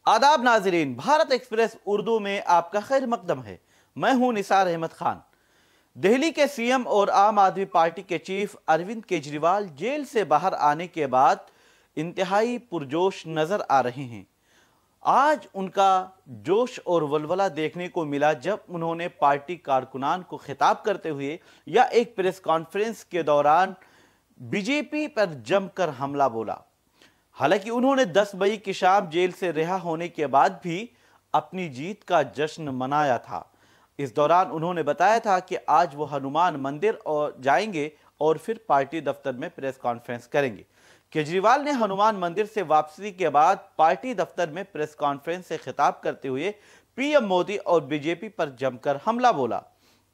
आदाब नाजरीन, भारत एक्सप्रेस उर्दू में आपका खैर मकदम है। मैं हूं निसार अहमद खान। दिल्ली के सीएम और आम आदमी पार्टी के चीफ अरविंद केजरीवाल जेल से बाहर आने के बाद इंतहाई पुरजोश नजर आ रहे हैं। आज उनका जोश और वलवला देखने को मिला जब उन्होंने पार्टी कारकुनान को खिताब करते हुए या एक प्रेस कॉन्फ्रेंस के दौरान बीजेपी पर जमकर हमला बोला। हालांकि उन्होंने 10 मई की शाम जेल से रिहा होने के बाद भी अपनी जीत का जश्न मनाया था। इस दौरान उन्होंने बताया था कि आज वो हनुमान मंदिर और जाएंगे और फिर पार्टी दफ्तर में प्रेस कॉन्फ्रेंस करेंगे। केजरीवाल ने हनुमान मंदिर से वापसी के बाद पार्टी दफ्तर में प्रेस कॉन्फ्रेंस से खिताब करते हुए पीएम मोदी और बीजेपी पर जमकर हमला बोला।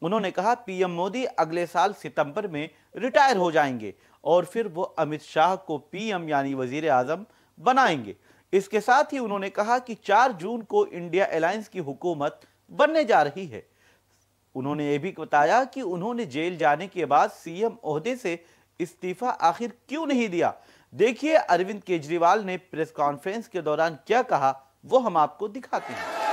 उन्होंने कहा, पीएम मोदी अगले साल सितंबर में रिटायर हो जाएंगे और फिर वो अमित शाह को पीएम यानी वजीर आजम बनाएंगे। इसके साथ ही उन्होंने कहा कि 4 जून को इंडिया अलायंस की हुकूमत बनने जा रही है। उन्होंने ये भी बताया कि उन्होंने जेल जाने के बाद सीएम ओहदे से इस्तीफा आखिर क्यों नहीं दिया। देखिए अरविंद केजरीवाल ने प्रेस कॉन्फ्रेंस के दौरान क्या कहा, वो हम आपको दिखाते हैं।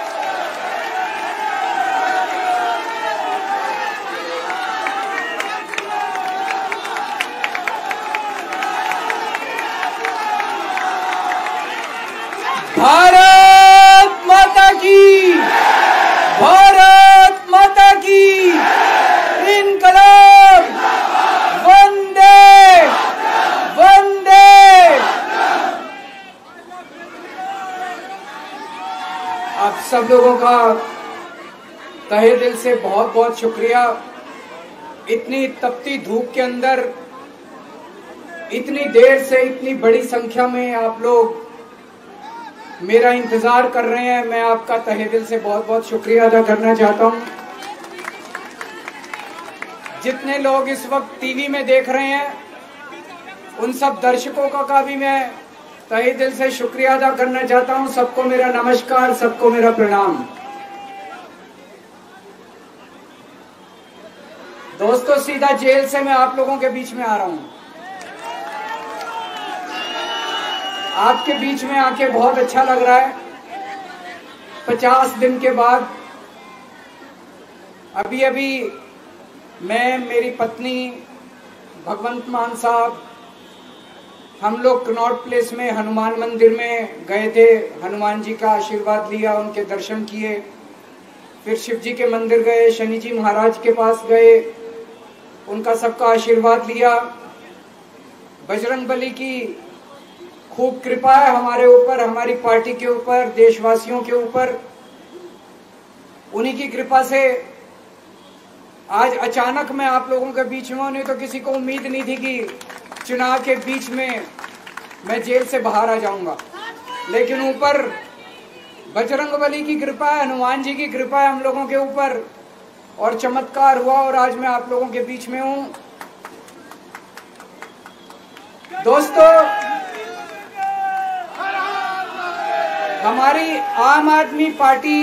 भारत माता की, भारत माता की, इनकलाब, वंदे वंदे। आप सब लोगों का तहे दिल से बहुत बहुत शुक्रिया। इतनी तपती धूप के अंदर इतनी देर से इतनी बड़ी संख्या में आप लोग मेरा इंतजार कर रहे हैं। मैं आपका तहे दिल से बहुत बहुत शुक्रिया अदा करना चाहता हूं। जितने लोग इस वक्त टीवी में देख रहे हैं उन सब दर्शकों का भी मैं तहे दिल से शुक्रिया अदा करना चाहता हूं। सबको मेरा नमस्कार, सबको मेरा प्रणाम। दोस्तों, सीधा जेल से मैं आप लोगों के बीच में आ रहा हूं। आपके बीच में आके बहुत अच्छा लग रहा है। 50 दिन के बाद अभी मैं, मेरी पत्नी भगवंत मान साहब, हम लोग कनॉट प्लेस में हनुमान मंदिर में गए थे। हनुमान जी का आशीर्वाद लिया, उनके दर्शन किए। फिर शिव जी के मंदिर गए, शनि जी महाराज के पास गए, उनका सबका आशीर्वाद लिया। बजरंग बली की खूब कृपा है हमारे ऊपर, हमारी पार्टी के ऊपर, देशवासियों के ऊपर। उन्हीं की कृपा से आज अचानक मैं आप लोगों के बीच में हूं। नहीं तो किसी को उम्मीद नहीं थी कि चुनाव के बीच में मैं जेल से बाहर आ जाऊंगा। लेकिन ऊपर बजरंग बली की कृपा है, हनुमान जी की कृपा है हम लोगों के ऊपर, और चमत्कार हुआ और आज मैं आप लोगों के बीच में हूं। दोस्तों, हमारी आम आदमी पार्टी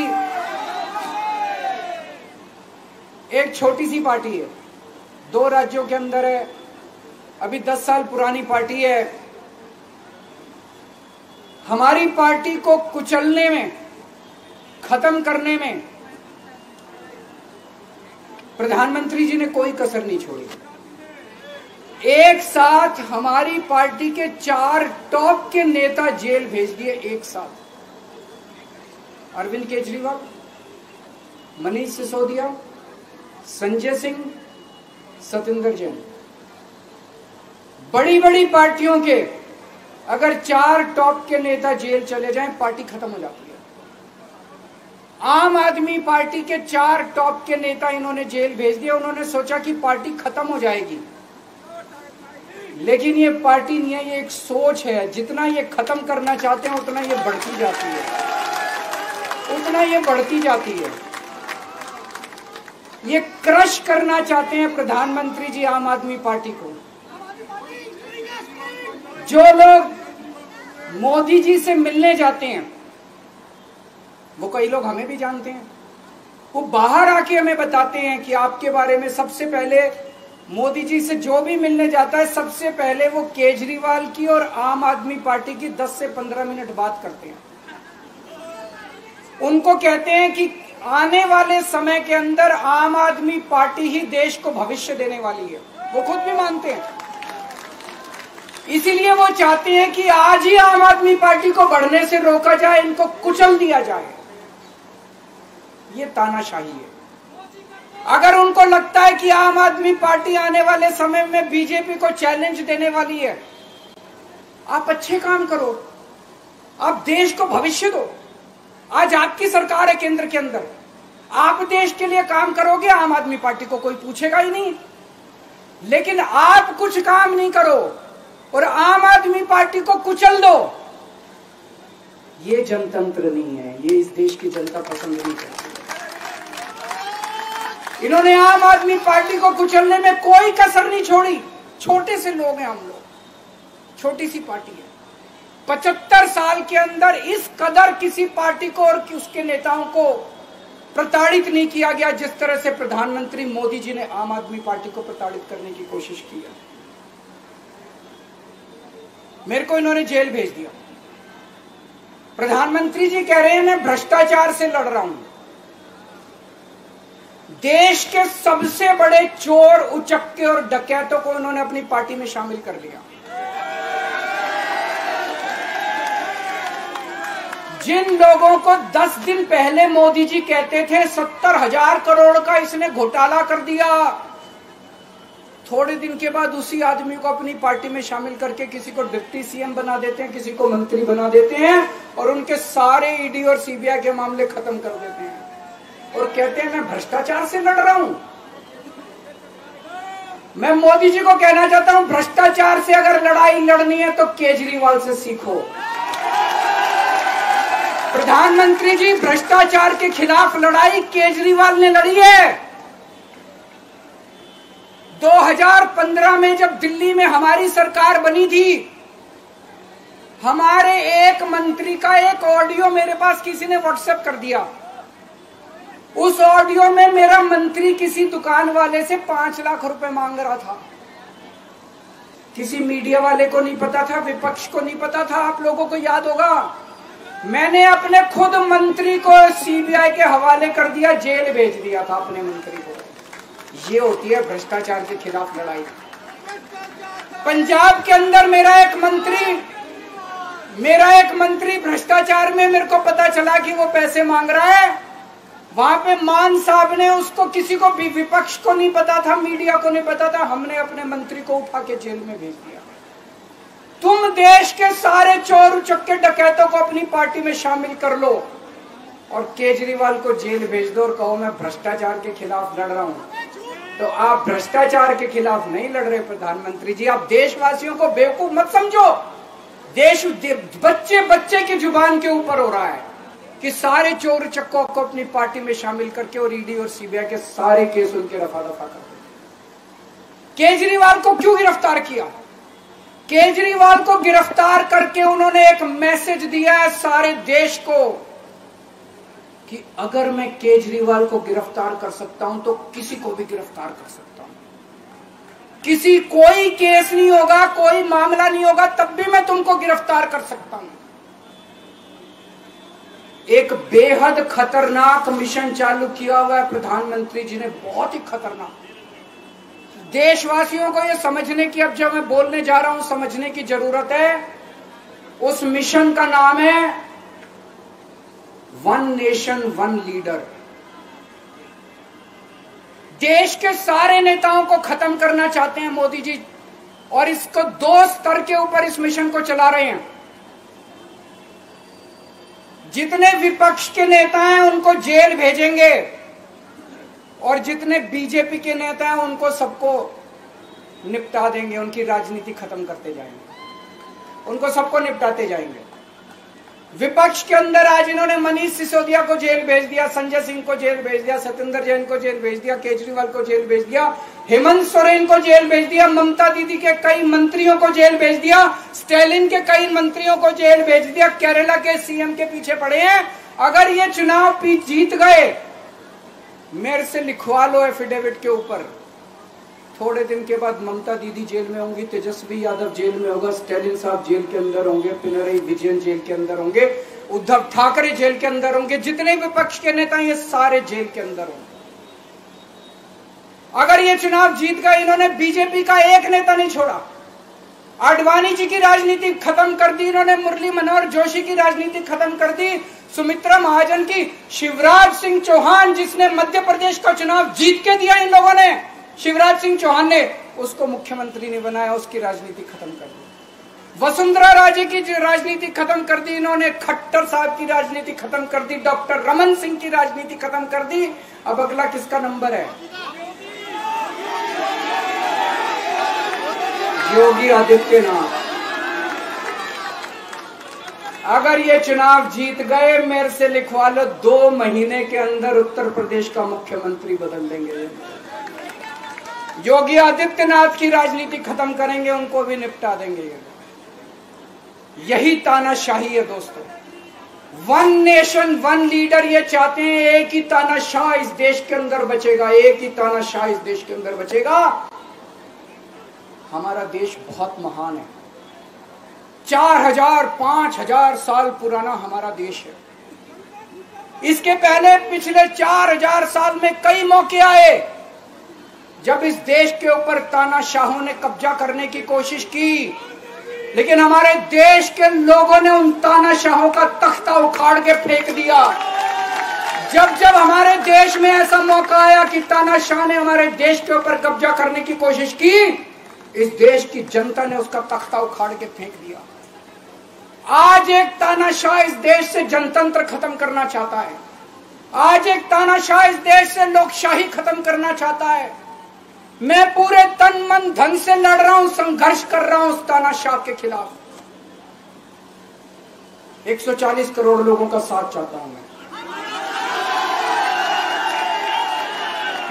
एक छोटी सी पार्टी है, 2 राज्यों के अंदर है, अभी 10 साल पुरानी पार्टी है। हमारी पार्टी को कुचलने में, खत्म करने में प्रधानमंत्री जी ने कोई कसर नहीं छोड़ी। एक साथ हमारी पार्टी के 4 टॉप के नेता जेल भेज दिए एक साथ। अरविंद केजरीवाल, मनीष सिसोदिया, संजय सिंह, सतिंदर जैन। बड़ी बड़ी पार्टियों के अगर 4 टॉप के नेता जेल चले जाएं, पार्टी खत्म हो जाती है। आम आदमी पार्टी के 4 टॉप के नेता इन्होंने जेल भेज दिया। उन्होंने सोचा कि पार्टी खत्म हो जाएगी, लेकिन ये पार्टी नहीं है, ये एक सोच है। जितना ये खत्म करना चाहते हैं उतना ये बढ़ती जाती है, उतना ये बढ़ती जाती है। ये क्रश करना चाहते हैं प्रधानमंत्री जी आम आदमी पार्टी को। जो लोग मोदी जी से मिलने जाते हैं, वो कई लोग हमें भी जानते हैं, वो बाहर आके हमें बताते हैं कि आपके बारे में सबसे पहले मोदी जी से जो भी मिलने जाता है, सबसे पहले वो केजरीवाल की और आम आदमी पार्टी की 10 से 15 मिनट बात करते हैं। उनको कहते हैं कि आने वाले समय के अंदर आम आदमी पार्टी ही देश को भविष्य देने वाली है, वो खुद भी मानते हैं। इसीलिए वो चाहते हैं कि आज ही आम आदमी पार्टी को बढ़ने से रोका जाए, इनको कुचल दिया जाए। ये तानाशाही है। अगर उनको लगता है कि आम आदमी पार्टी आने वाले समय में बीजेपी को चैलेंज देने वाली है, आप अच्छे काम करो, आप देश को भविष्य दो। आज आपकी सरकार है केंद्र के अंदर, आप देश के लिए काम करोगे, आम आदमी पार्टी को कोई पूछेगा ही नहीं। लेकिन आप कुछ काम नहीं करो और आम आदमी पार्टी को कुचल दो, ये जनतंत्र नहीं है, ये इस देश की जनता पसंद नहीं करती। इन्होंने आम आदमी पार्टी को कुचलने में कोई कसर नहीं छोड़ी। छोटे से लोग हैं हम लोग, छोटी सी पार्टी है। 75 साल के अंदर इस कदर किसी पार्टी को और उसके नेताओं को प्रताड़ित नहीं किया गया जिस तरह से प्रधानमंत्री मोदी जी ने आम आदमी पार्टी को प्रताड़ित करने की कोशिश की है। मेरे को इन्होंने जेल भेज दिया। प्रधानमंत्री जी कह रहे हैं मैं भ्रष्टाचार से लड़ रहा हूं। देश के सबसे बड़े चोर, उचक्के और डकैतों को उन्होंने अपनी पार्टी में शामिल कर लिया। जिन लोगों को 10 दिन पहले मोदी जी कहते थे 70,000 करोड़ का इसने घोटाला कर दिया, थोड़े दिन के बाद उसी आदमी को अपनी पार्टी में शामिल करके किसी को डिप्टी सीएम बना देते हैं, किसी को मंत्री बना देते हैं और उनके सारे ईडी और सीबीआई के मामले खत्म कर देते हैं और कहते हैं मैं भ्रष्टाचार से लड़ रहा हूं। मैं मोदी जी को कहना चाहता हूं, भ्रष्टाचार से अगर लड़ाई लड़नी है तो केजरीवाल से सीखो। प्रधानमंत्री जी, भ्रष्टाचार के खिलाफ लड़ाई केजरीवाल ने लड़ी है। 2015 में जब दिल्ली में हमारी सरकार बनी थी, हमारे एक मंत्री का एक ऑडियो मेरे पास किसी ने व्हाट्सएप कर दिया। उस ऑडियो में मेरा मंत्री किसी दुकान वाले से 5 लाख रुपए मांग रहा था। किसी मीडिया वाले को नहीं पता था, विपक्ष को नहीं पता था। आप लोगों को याद होगा, मैंने अपने खुद मंत्री को सीबीआई के हवाले कर दिया, जेल भेज दिया था अपने मंत्री को। ये होती है भ्रष्टाचार के खिलाफ लड़ाई। पंजाब के अंदर मेरा एक मंत्री भ्रष्टाचार में, मेरे को पता चला कि वो पैसे मांग रहा है। वहां पे मान साहब ने उसको, किसी को भी, विपक्ष को नहीं पता था, मीडिया को नहीं पता था, हमने अपने मंत्री को उठा के जेल में भेज दिया। तुम देश के सारे चोर उचक्के डकैतों को अपनी पार्टी में शामिल कर लो और केजरीवाल को जेल भेज दो और कहो मैं भ्रष्टाचार के खिलाफ लड़ रहा हूं। तो आप भ्रष्टाचार के खिलाफ नहीं लड़ रहे प्रधानमंत्री जी। आप देशवासियों को बेवकूफ मत समझो। देश बच्चे बच्चे की जुबान के ऊपर हो रहा है कि सारे चोर चक्कों को अपनी पार्टी में शामिल करके और ईडी और सीबीआई के सारे केस उनके रफा दफा कर दे। केजरीवाल को क्यों गिरफ्तार किया? केजरीवाल को गिरफ्तार करके उन्होंने एक मैसेज दिया है सारे देश को कि अगर मैं केजरीवाल को गिरफ्तार कर सकता हूं तो किसी को भी गिरफ्तार कर सकता हूं। कोई केस नहीं होगा, कोई मामला नहीं होगा, तब भी मैं तुमको गिरफ्तार कर सकता हूं। एक बेहद खतरनाक मिशन चालू किया हुआ है प्रधानमंत्री जी ने, बहुत ही खतरनाक। देशवासियों को यह समझने की, अब जब मैं बोलने जा रहा हूं, समझने की जरूरत है। उस मिशन का नाम है वन नेशन वन लीडर। देश के सारे नेताओं को खत्म करना चाहते हैं मोदी जी और इसको 2 स्तर के ऊपर इस मिशन को चला रहे हैं। जितने विपक्ष के नेता हैं उनको जेल भेजेंगे और जितने बीजेपी के नेता हैं उनको सबको निपटा देंगे, उनकी राजनीति खत्म करते जाएंगे, उनको सबको निपटाते जाएंगे। विपक्ष के अंदर आज इन्होंने मनीष सिसोदिया को जेल भेज दिया, संजय सिंह को जेल भेज दिया, सत्येंद्र जैन को जेल भेज दिया, केजरीवाल को जेल भेज दिया, हेमंत सोरेन को जेल भेज दिया, ममता दीदी के कई मंत्रियों को जेल भेज दिया, स्टालिन के कई मंत्रियों को जेल भेज दिया, केरला के सीएम के पीछे पड़े हैं। अगर ये चुनाव जीत गए, मेरे से लिखवा लो एफिडेविट के ऊपर, थोड़े दिन के बाद ममता दीदी जेल में होंगी, तेजस्वी यादव जेल में होगा, स्टालिन साहब जेल के अंदर होंगे, पिनरई विजयन जेल के अंदर होंगे। उद्धव ठाकरे जेल के अंदर होंगे, जितने विपक्ष के नेता ये सारे जेल के अंदर होंगे। अगर ये चुनाव जीत गए, इन्होंने बीजेपी का एक नेता नहीं छोड़ा। आडवाणी जी की राजनीति खत्म कर दी इन्होंने, मुरली मनोहर जोशी की राजनीति खत्म कर दी, सुमित्रा महाजन की, शिवराज सिंह चौहान जिसने मध्य प्रदेश का चुनाव जीत के दिया इन लोगों ने, शिवराज सिंह चौहान ने उसको मुख्यमंत्री नहीं बनाया, उसकी राजनीति खत्म कर दी। वसुंधरा राजे की राजनीति खत्म कर दी इन्होंने, खट्टर साहब की राजनीति खत्म कर दी, डॉक्टर रमन सिंह की राजनीति खत्म कर दी। अब अगला किसका नंबर है? योगी आदित्यनाथ। अगर ये चुनाव जीत गए, मेरे से लिखवा लो, 2 महीने के अंदर उत्तर प्रदेश का मुख्यमंत्री बदल देंगे। योगी आदित्यनाथ की राजनीति खत्म करेंगे, उनको भी निपटा देंगे। यही तानाशाही है दोस्तों। 1 नेशन 1 लीडर ये चाहते हैं, एक ही तानाशाह इस देश के अंदर बचेगा, एक ही तानाशाह इस देश के अंदर बचेगा। हमारा देश बहुत महान है, 4000 5000 साल पुराना हमारा देश है। इसके पहले पिछले 4000 साल में कई मौके आए जब इस देश के ऊपर तानाशाहों ने कब्जा करने की कोशिश की, लेकिन हमारे देश के लोगों ने उन तानाशाहों का तख्ता उखाड़ के फेंक दिया। जब जब हमारे देश में ऐसा मौका आया कि तानाशाह ने हमारे देश के ऊपर कब्जा करने की कोशिश की, इस देश की जनता ने उसका तख्ता उखाड़ के फेंक दिया। आज एक तानाशाह इस देश से जनतंत्र खत्म करना चाहता है, आज एक तानाशाह इस देश से लोकशाही खत्म करना चाहता है। मैं पूरे तन मन धन से लड़ रहा हूं, संघर्ष कर रहा हूं उस तानाशाह के खिलाफ। 140 करोड़ लोगों का साथ चाहता हूं मैं।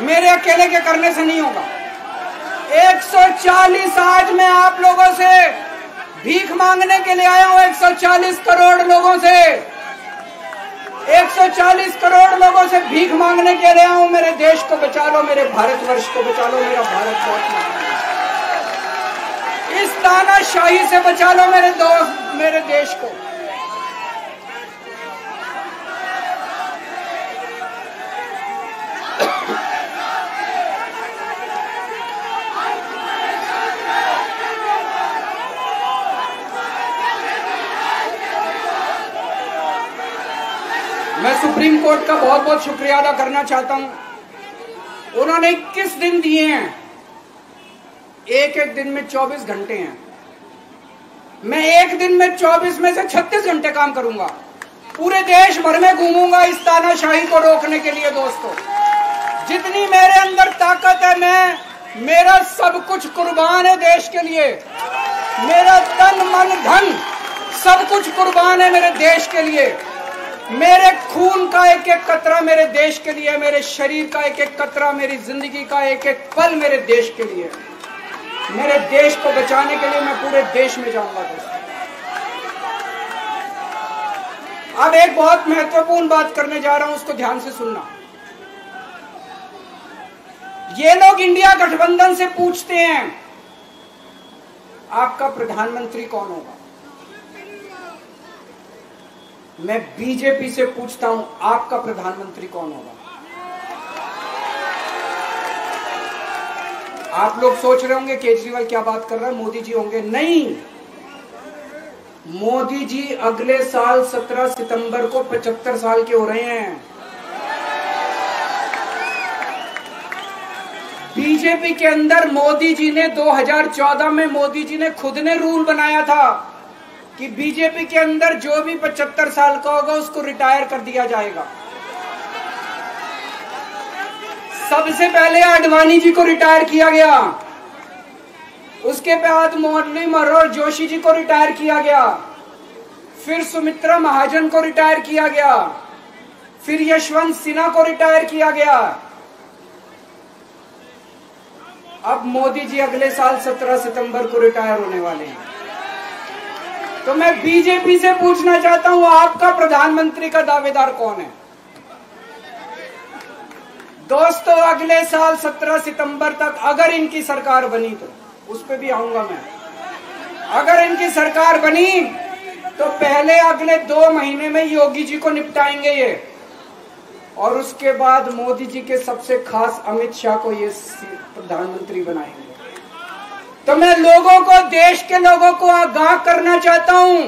मेरे अकेले के करने से नहीं होगा। 140 आज मैं आप लोगों से भीख मांगने के लिए आया हूं, 140 करोड़ लोगों से, 140 करोड़ लोगों से भीख मांगने के लिए आया हूं। मेरे देश को बचा लो, मेरे भारतवर्ष को बचा लो, मेरा भारत बहुत महान है। इस तानाशाही से बचा लो मेरे दोस्त, मेरे देश को। मैं सुप्रीम कोर्ट का बहुत बहुत शुक्रिया अदा करना चाहता हूं। उन्होंने 21 दिन दिए हैं, एक एक दिन में 24 घंटे हैं। मैं एक दिन में 24 में से 36 घंटे काम करूंगा, पूरे देश भर में घूमूंगा इस तानाशाही को रोकने के लिए। दोस्तों, जितनी मेरे अंदर ताकत है, मेरा सब कुछ कुर्बान है देश के लिए। मेरा तन मन धन सब कुछ कुर्बान है मेरे देश के लिए। मेरे खून का एक एक कतरा मेरे देश के लिए, मेरे शरीर का एक एक कतरा, मेरी जिंदगी का एक एक पल मेरे देश के लिए। मेरे देश को बचाने के लिए मैं पूरे देश में जाऊंगा दोस्तों। अब एक बहुत महत्वपूर्ण बात करने जा रहा हूं, उसको ध्यान से सुनना। ये लोग इंडिया गठबंधन से पूछते हैं आपका प्रधानमंत्री कौन होगा। मैं बीजेपी से पूछता हूं आपका प्रधानमंत्री कौन होगा। आप लोग सोच रहे होंगे केजरीवाल क्या बात कर रहा है, मोदी जी होंगे। नहीं, मोदी जी अगले साल 17 सितंबर को 75 साल के हो रहे हैं। बीजेपी के अंदर मोदी जी ने 2014 में मोदी जी ने खुद ने रूल बनाया था कि बीजेपी के अंदर जो भी 75 साल का होगा उसको रिटायर कर दिया जाएगा। सबसे पहले आडवाणी जी को रिटायर किया गया, उसके बाद मुरली मनोहर जोशी जी को रिटायर किया गया, फिर सुमित्रा महाजन को रिटायर किया गया, फिर यशवंत सिन्हा को रिटायर किया गया। अब मोदी जी अगले साल 17 सितंबर को रिटायर होने वाले हैं। तो मैं बीजेपी से पूछना चाहता हूं आपका प्रधानमंत्री का दावेदार कौन है। दोस्तों, अगले साल 17 सितंबर तक अगर इनकी सरकार बनी, तो उस पर भी आऊंगा मैं, अगर इनकी सरकार बनी तो पहले अगले 2 महीने में योगी जी को निपटाएंगे ये, और उसके बाद मोदी जी के सबसे खास अमित शाह को ये प्रधानमंत्री बनाएंगे। तो मैं लोगों को, देश के लोगों को आगाह करना चाहता हूं,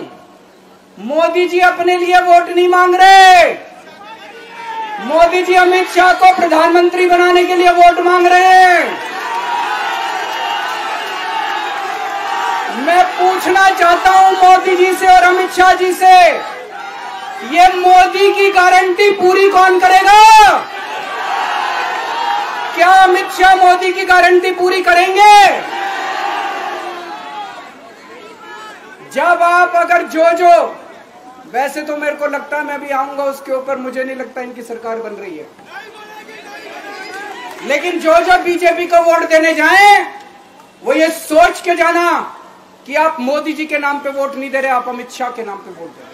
मोदी जी अपने लिए वोट नहीं मांग रहे। मोदी जी अमित शाह को प्रधानमंत्री बनाने के लिए वोट मांग रहे हैं। मैं पूछना चाहता हूं मोदी जी से और अमित शाह जी से, ये मोदी की गारंटी पूरी कौन करेगा? क्या अमित शाह मोदी की गारंटी पूरी करेंगे? जब आप अगर जो वैसे तो मेरे को लगता है, मैं भी आऊंगा उसके ऊपर, मुझे नहीं लगता इनकी सरकार बन रही है, लेकिन जो बीजेपी को वोट देने जाएं वो ये सोच के जाना कि आप मोदी जी के नाम पे वोट नहीं दे रहे, आप अमित शाह के नाम पे वोट दे रहे।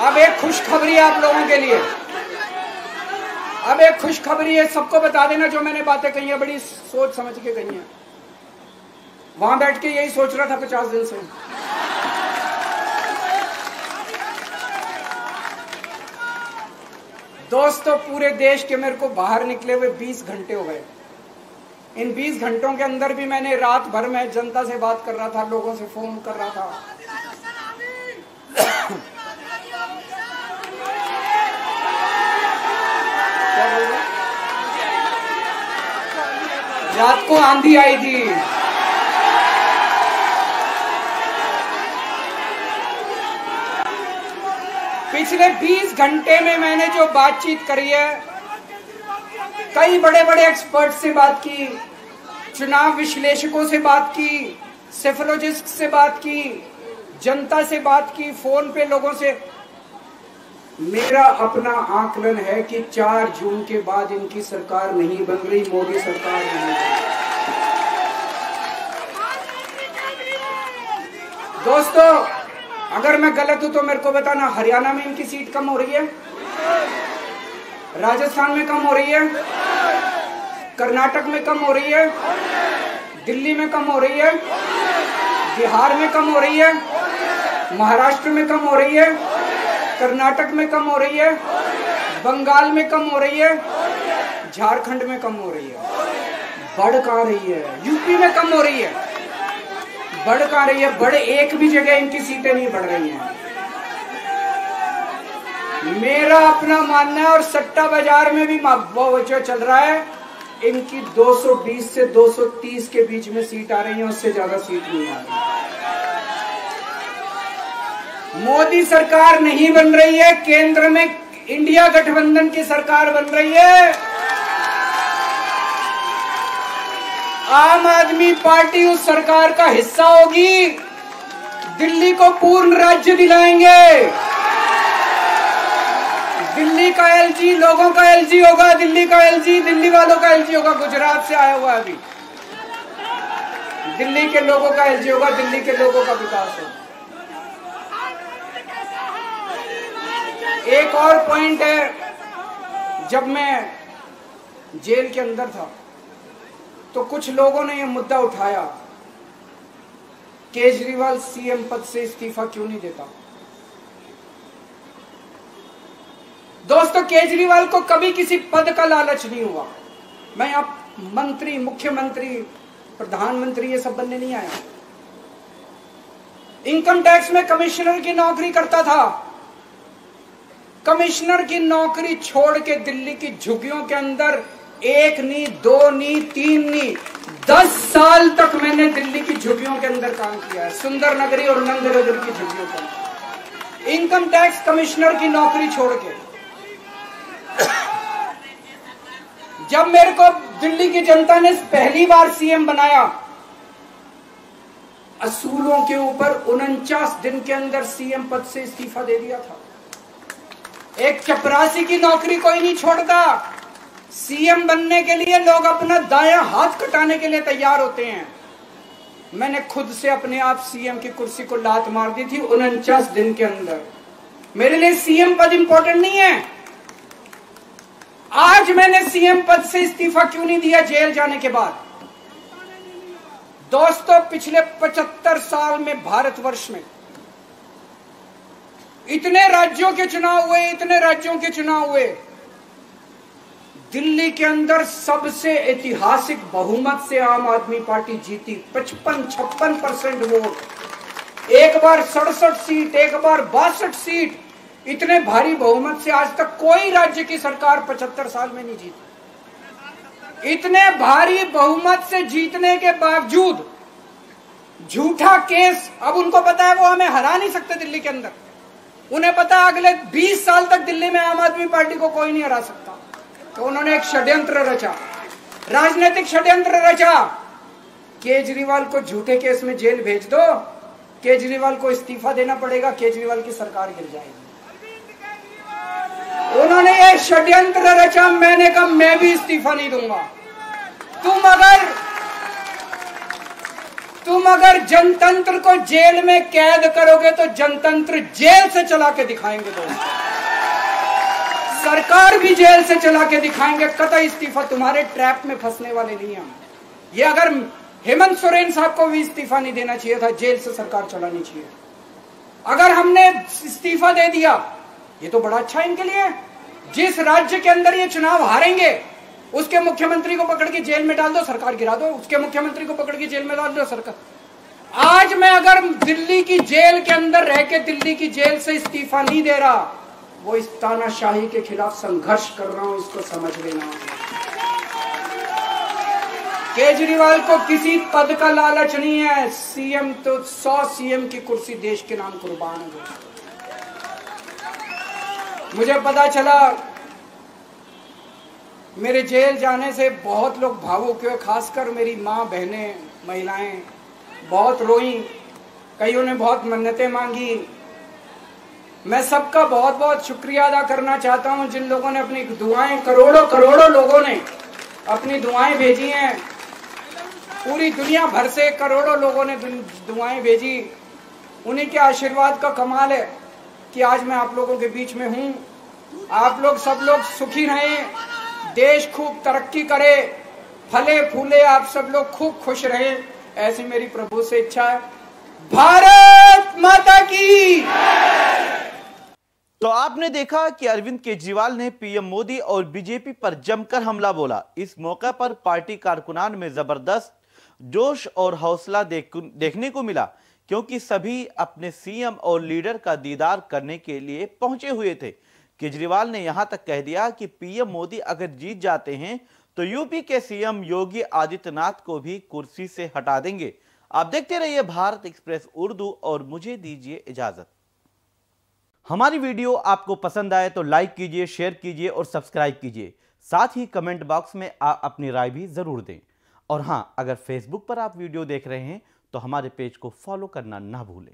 अब एक खुशखबरी है आप लोगों के लिए, अब एक खुशखबरी है, सबको बता देना जो मैंने बातें कही है बड़ी सोच समझ के कही है। वहां बैठ के यही सोच रहा था 50 दिन से। दोस्तों, पूरे देश के मेरे को बाहर निकले हुए 20 घंटे हो गए। इन 20 घंटों के अंदर भी मैंने रात भर में जनता से बात कर रहा था, लोगों से फोन कर रहा था। रात को आंधी आई थी, पिछले 20 घंटे में मैंने जो बातचीत करी है, कई बड़े बड़े एक्सपर्ट से बात की, चुनाव विश्लेषकों से बात की, सेफोलॉजिस्ट से बात की, जनता से बात की, फोन पे लोगों से। मेरा अपना आकलन है कि 4 जून के बाद इनकी सरकार नहीं बन रही, मोदी सरकार नहीं बन रही। दोस्तों, अगर मैं गलत हूं तो मेरे को बताना, हरियाणा में इनकी सीट कम हो रही है, राजस्थान में कम हो रही है, कर्नाटक में कम हो रही है, दिल्ली में कम हो रही है, बिहार में कम हो रही है, महाराष्ट्र में कम हो रही है, कर्नाटक में कम हो रही है, बंगाल में कम हो रही है, झारखंड में कम हो रही है। बढ़ कहां रही है? यूपी में कम हो रही है, बढ़ कहां रही है? बड़े एक भी जगह इनकी सीटें नहीं बढ़ रही हैं। मेरा अपना मानना है, और सट्टा बाजार में भी जो चल रहा है, इनकी 220 से 230 के बीच में सीट आ रही है, उससे ज्यादा सीट नहीं आ रही। मोदी सरकार नहीं बन रही है, केंद्र में इंडिया गठबंधन की सरकार बन रही है। आम आदमी पार्टी उस सरकार का हिस्सा होगी, दिल्ली को पूर्ण राज्य दिलाएंगे। दिल्ली का एलजी लोगों का एलजी होगा, दिल्ली का एलजी दिल्ली वालों का एलजी होगा। गुजरात से आया हुआ अभी, दिल्ली के लोगों का एलजी होगा, दिल्ली के लोगों का विकास होगा। एक और पॉइंट है, जब मैं जेल के अंदर था तो कुछ लोगों ने यह मुद्दा उठाया, केजरीवाल सीएम पद से इस्तीफा क्यों नहीं देता। दोस्तों, केजरीवाल को कभी किसी पद का लालच नहीं हुआ। मैं आप मंत्री, मुख्यमंत्री, प्रधानमंत्री ये सब बनने नहीं आया। इनकम टैक्स में कमिश्नर की नौकरी करता था। कमिश्नर की नौकरी छोड़ के दिल्ली की झुग्गियों के अंदर 1 नहीं, 2 नहीं, 3 नहीं, 10 साल तक मैंने दिल्ली की झुग्गियों के अंदर काम किया है, सुंदर नगरी और नंद नगर की झुग्गियों के अंदर। इनकम टैक्स कमिश्नर की नौकरी छोड़ के जब मेरे को दिल्ली की जनता ने पहली बार सीएम बनाया, असूलों के ऊपर 49 दिन के अंदर सीएम पद से इस्तीफा दे दिया था। एक चपरासी की नौकरी कोई नहीं छोड़ता। सीएम बनने के लिए लोग अपना दायां हाथ कटाने के लिए तैयार होते हैं। मैंने खुद से अपने आप सीएम की कुर्सी को लात मार दी थी 49 दिन के अंदर। मेरे लिए सीएम पद इंपॉर्टेंट नहीं है। आज मैंने सीएम पद से इस्तीफा क्यों नहीं दिया जेल जाने के बाद? दोस्तों, पिछले 75 साल में भारतवर्ष में इतने राज्यों के चुनाव हुए, दिल्ली के अंदर सबसे ऐतिहासिक बहुमत से आम आदमी पार्टी जीती। 55-56% वोट, एक बार 67 सीट, एक बार 62 सीट। इतने भारी बहुमत से आज तक कोई राज्य की सरकार 75 साल में नहीं जीती। इतने भारी बहुमत से जीतने के बावजूद झूठा केस, अब उनको पता है वो हमें हरा नहीं सकते दिल्ली के अंदर। उन्हें पता है अगले 20 साल तक दिल्ली में आम आदमी पार्टी को कोई नहीं हरा सकता। तो उन्होंने एक षड्यंत्र रचा, राजनीतिक षड्यंत्र रचा। केजरीवाल को झूठे केस में जेल भेज दो, केजरीवाल को इस्तीफा देना पड़ेगा, केजरीवाल की सरकार गिर जाएगी। उन्होंने ये षड्यंत्र रचा। मैंने कहा मैं भी इस्तीफा नहीं दूंगा। तुम अगर जनतंत्र को जेल में कैद करोगे तो जनतंत्र जेल से चला के दिखाएंगे। दोस्तों, सरकार भी जेल से चला के दिखाएंगे। कतई इस्तीफा, तुम्हारे ट्रैप में फंसने वाले नहीं हम। ये अगर हेमंत सोरेन साहब को भी इस्तीफा नहीं देना चाहिए था, जेल से सरकार चलानी चाहिए। अगर हमने इस्तीफा दे दिया, ये तो बड़ा अच्छा इनके लिए। जिस राज्य के अंदर ये चुनाव हारेंगे उसके मुख्यमंत्री को पकड़ के जेल में डाल दो, सरकार गिरा दो। उसके मुख्यमंत्री को पकड़ के जेल में डाल दो, सरकार। आज मैं अगर दिल्ली की जेल के अंदर रह के दिल्ली की जेल से इस्तीफा नहीं दे रहा, वो इस तानाशाही के खिलाफ संघर्ष कर रहा हूं, इसको समझ लेना। केजरीवाल को किसी पद का लालच नहीं है। सीएम तो 100 सीएम की कुर्सी देश के नाम कुर्बान है। मुझे पता चला, मेरे जेल जाने से बहुत लोग भावुक हुए, खासकर मेरी माँ, बहनें, महिलाएं बहुत रोई। कईयों ने बहुत मन्नतें मांगी। मैं सबका बहुत बहुत शुक्रिया अदा करना चाहता हूं जिन लोगों ने अपनी दुआएं, करोड़ों लोगों ने अपनी दुआएं भेजी हैं। पूरी दुनिया भर से करोड़ों लोगों ने दुआएं भेजी। उन्हीं के आशीर्वाद का कमाल है कि आज मैं आप लोगों के बीच में हूं। आप लोग सब लोग सुखी रहें, देश खूब तरक्की करे, फले फूले, आप सब लोग खूब खुश रहें, ऐसी मेरी प्रभु से इच्छा है। भारत माता की। तो आपने देखा कि अरविंद केजरीवाल ने पीएम मोदी और बीजेपी पर जमकर हमला बोला। इस मौके पर पार्टी कारकुनान में जबरदस्त जोश और हौसला देखने को मिला, क्योंकि सभी अपने सीएम और लीडर का दीदार करने के लिए पहुंचे हुए थे। केजरीवाल ने यहां तक कह दिया कि पीएम मोदी अगर जीत जाते हैं तो यूपी के सीएम योगी आदित्यनाथ को भी कुर्सी से हटा देंगे। आप देखते रहिए भारत एक्सप्रेस उर्दू और मुझे दीजिए इजाजत। हमारी वीडियो आपको पसंद आए तो लाइक कीजिए, शेयर कीजिए और सब्सक्राइब कीजिए। साथ ही कमेंट बॉक्स में आप अपनी राय भी जरूर दें। और हां, अगर फेसबुक पर आप वीडियो देख रहे हैं तो हमारे पेज को फॉलो करना ना भूलें।